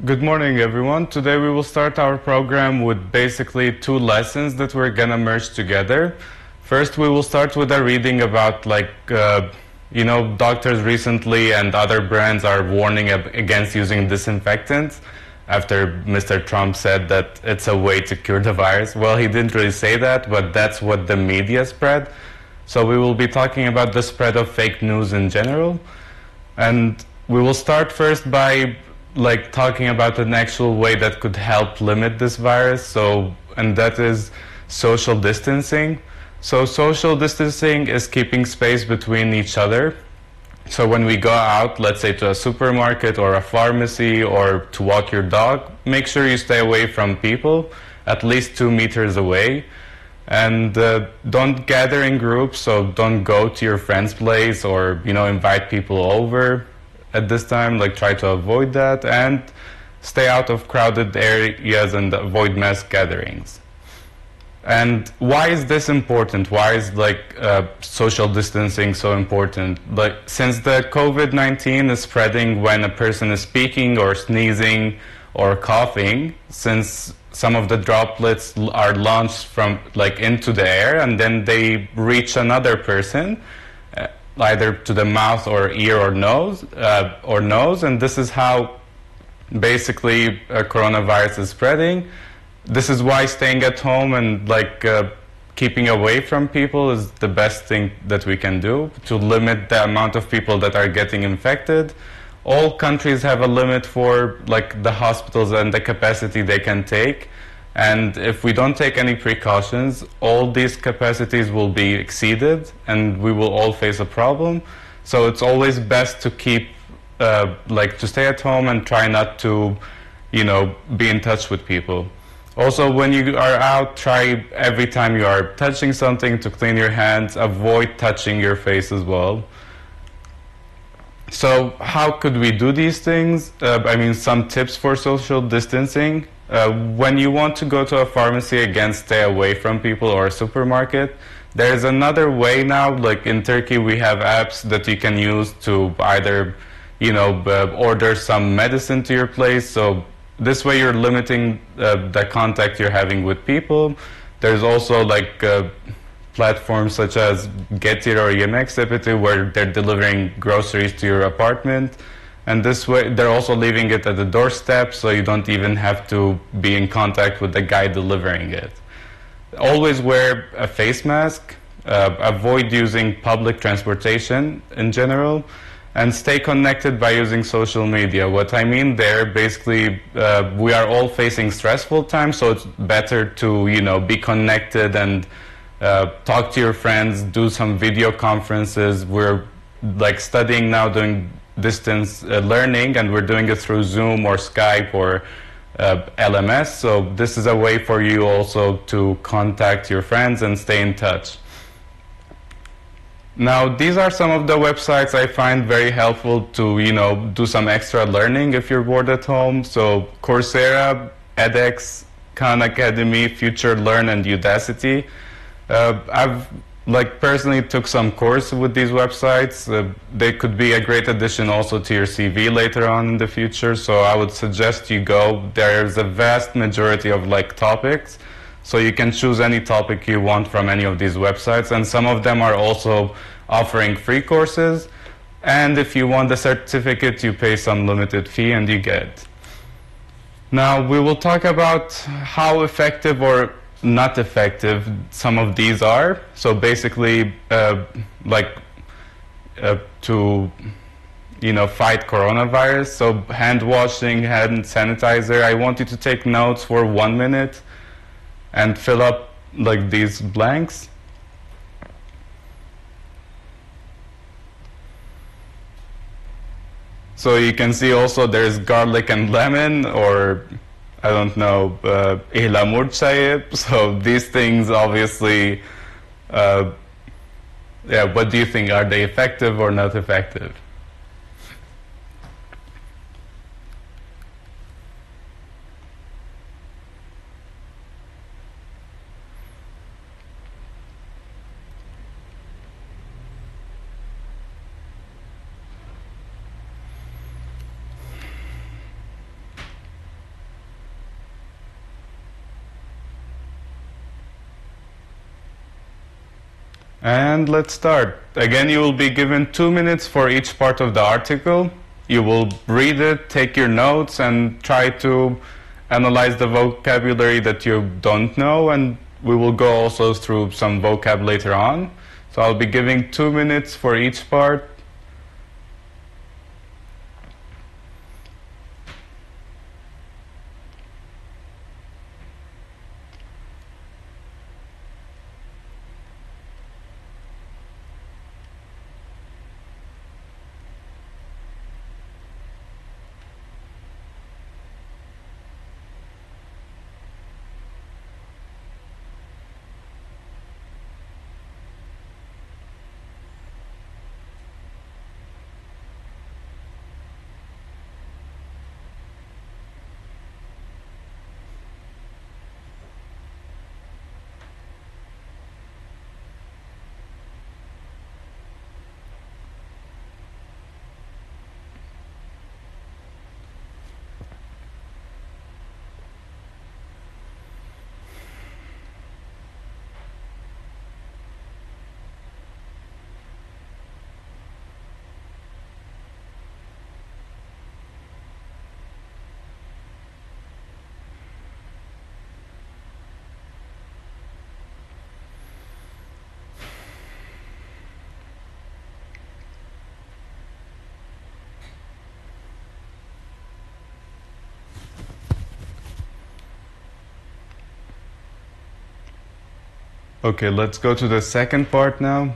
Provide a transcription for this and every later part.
Good morning, everyone. Today we will start our program with basically two lessons that we're gonna merge together. First, we will start with a reading about doctors recently and other brands are warning against using disinfectants after Mr. Trump said that it's a way to cure the virus. Well, he didn't really say that, but that's what the media spread. So we will be talking about the spread of fake news in general. And we will start first by talking about an actual way that could help limit this virus. And that is social distancing. So social distancing is keeping space between each other. So when we go out, let's say to a supermarket or a pharmacy or to walk your dog, make sure you stay away from people, at least 2 meters away. And don't gather in groups, so don't go to your friend's place or invite people over at this time. Try to avoid that and stay out of crowded areas and avoid mass gatherings. And why is this important? Why is social distancing so important? Since the COVID-19 is spreading when a person is speaking or sneezing or coughing, since some of the droplets are launched from into the air and then they reach another person, either to the mouth or ear or nose, and this is how basically coronavirus is spreading. This is why staying at home and keeping away from people is the best thing that we can do to limit the amount of people that are getting infected. All countries have a limit for the hospitals and the capacity they can take. And if we don't take any precautions, all these capacities will be exceeded and we will all face a problem. So it's always best to keep, to stay at home and try not to, be in touch with people. Also, when you are out, try every time you are touching something to clean your hands, avoid touching your face as well. So how could we do these things? Some tips for social distancing. When you want to go to a pharmacy, again, stay away from people, or a supermarket. There's another way now, in Turkey we have apps that you can use to either, order some medicine to your place. So this way you're limiting the contact you're having with people. There's also platforms such as Getir or Yemek Sepeti where they're delivering groceries to your apartment. And this way, they're also leaving it at the doorstep, so you don't even have to be in contact with the guy delivering it. Always wear a face mask, avoid using public transportation in general, and stay connected by using social media. What I mean there, basically, we are all facing stressful times, so it's better to, be connected and talk to your friends, do some video conferences. We're studying now, doing distance learning, and we're doing it through Zoom or Skype or LMS. So this is a way for you also to contact your friends and stay in touch. Now, these are some of the websites I find very helpful to, do some extra learning if you're bored at home. So Coursera, edX, Khan Academy, Future Learn, and Udacity. I've personally took some course with these websites. They could be a great addition also to your CV later on in the future, so I would suggest you go. There's a vast majority of topics, so you can choose any topic you want from any of these websites, and some of them are also offering free courses, and if you want the certificate you pay some limited fee and you get it. Now we will talk about how effective or not effective some of these are. So basically to fight coronavirus. So hand washing, hand sanitizer. I want you to take notes for 1 minute and fill up these blanks. So you can see also there's garlic and lemon, or I don't know, ihlamur chai. So these things obviously, what do you think? Are they effective or not effective? And let's start. Again, you will be given 2 minutes for each part of the article. You will read it, take your notes, and try to analyze the vocabulary that you don't know, and we will go also through some vocab later on. So I'll be giving 2 minutes for each part. Okay, let's go to the second part now.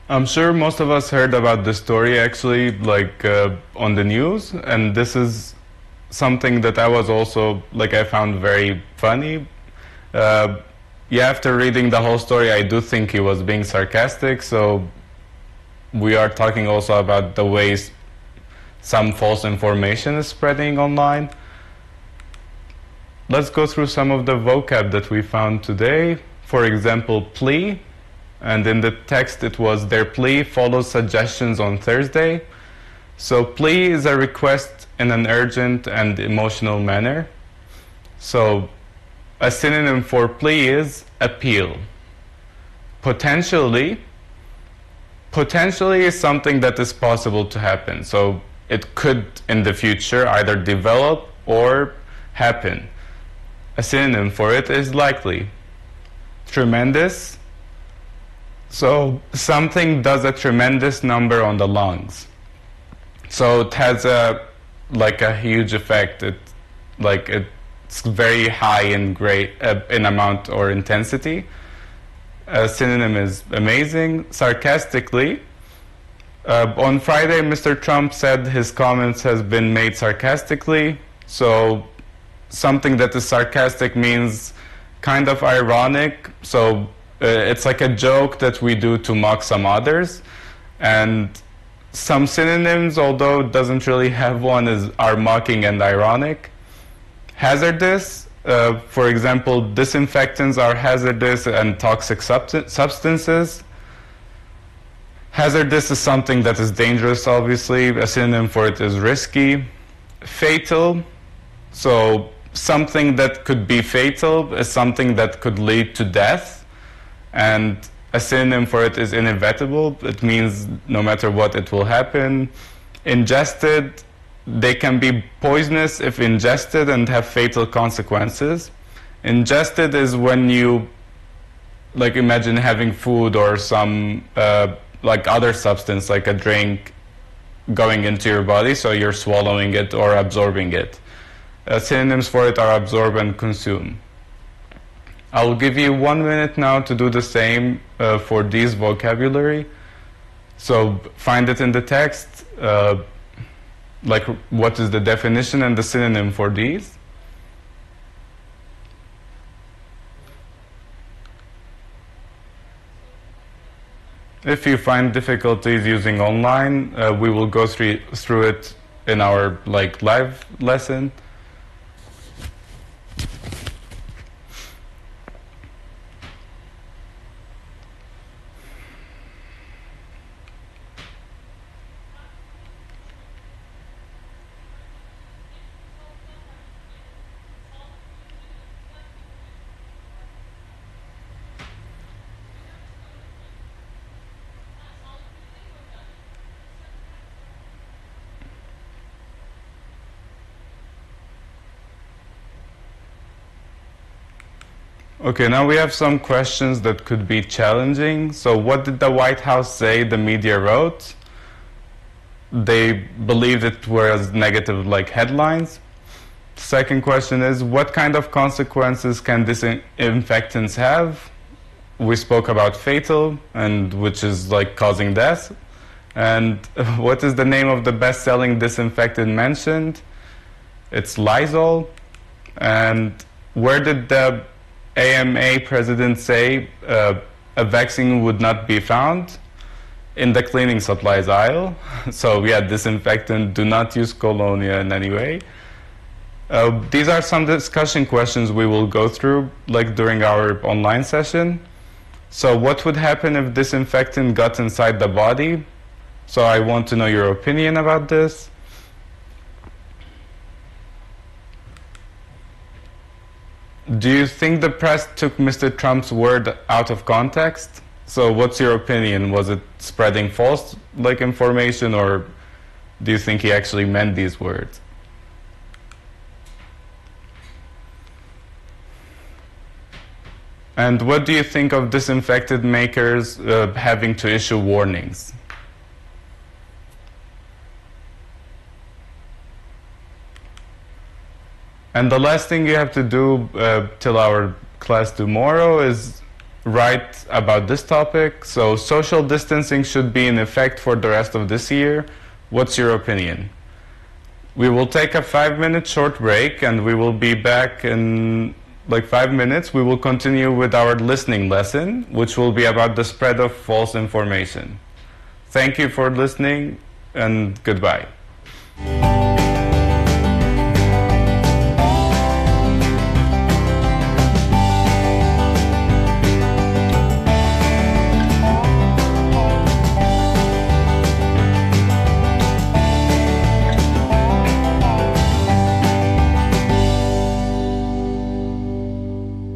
I'm sure most of us heard about this story actually, on the news, and this is something that I was also, I found very funny. Yeah, after reading the whole story, I do think he was being sarcastic, so we are talking also about the ways some false information is spreading online. Let's go through some of the vocab that we found today. For example, plea. And in the text it was, their plea follows suggestions on Thursday. So plea is a request in an urgent and emotional manner. So a synonym for plea is appeal. Potentially is something that is possible to happen. So it could in the future either develop or happen. A synonym for it is likely. Tremendous. So something does a tremendous number on the lungs. So it has a huge effect. It's very high in amount or intensity. A synonym is amazing. Sarcastically. On Friday, Mr. Trump said his comments has been made sarcastically. So something that is sarcastic means kind of ironic. So it's like a joke that we do to mock some others. And some synonyms, although it doesn't really have one, are mocking and ironic. Hazardous, for example, disinfectants are hazardous and toxic substances. Hazardous is something that is dangerous, obviously. A synonym for it is risky. Fatal, so something that could be fatal is something that could lead to death. And a synonym for it is inevitable. It means no matter what, it will happen. Ingested, they can be poisonous if ingested and have fatal consequences. Ingested is when you, like, imagine having food or some like other substance, like a drink, going into your body, so you're swallowing it or absorbing it. Synonyms for it are absorb and consume. I'll give you 1 minute now to do the same for these vocabulary. So find it in the text, like what is the definition and the synonym for these. If you find difficulties using online, we will go through it in our live lesson. Okay, now we have some questions that could be challenging. So what did the White House say the media wrote? They believed it was negative, like headlines. Second question is, what kind of consequences can disinfectants have? We spoke about fatal, and which is like causing death. And what is the name of the best-selling disinfectant mentioned? It's Lysol. And where did the AMA president say a vaccine would not be found? In the cleaning supplies aisle. So yeah, disinfectant, do not use colonia in any way. These are some discussion questions we will go through during our online session. So what would happen if disinfectant got inside the body? So I want to know your opinion about this. Do you think the press took Mr. Trump's word out of context? So what's your opinion? Was it spreading false information, or do you think he actually meant these words? And what do you think of disinfectant makers having to issue warnings? And the last thing you have to do till our class tomorrow is write about this topic. So social distancing should be in effect for the rest of this year. What's your opinion? We will take a 5-minute short break, and we will be back in 5 minutes. We will continue with our listening lesson, which will be about the spread of false information. Thank you for listening, and goodbye.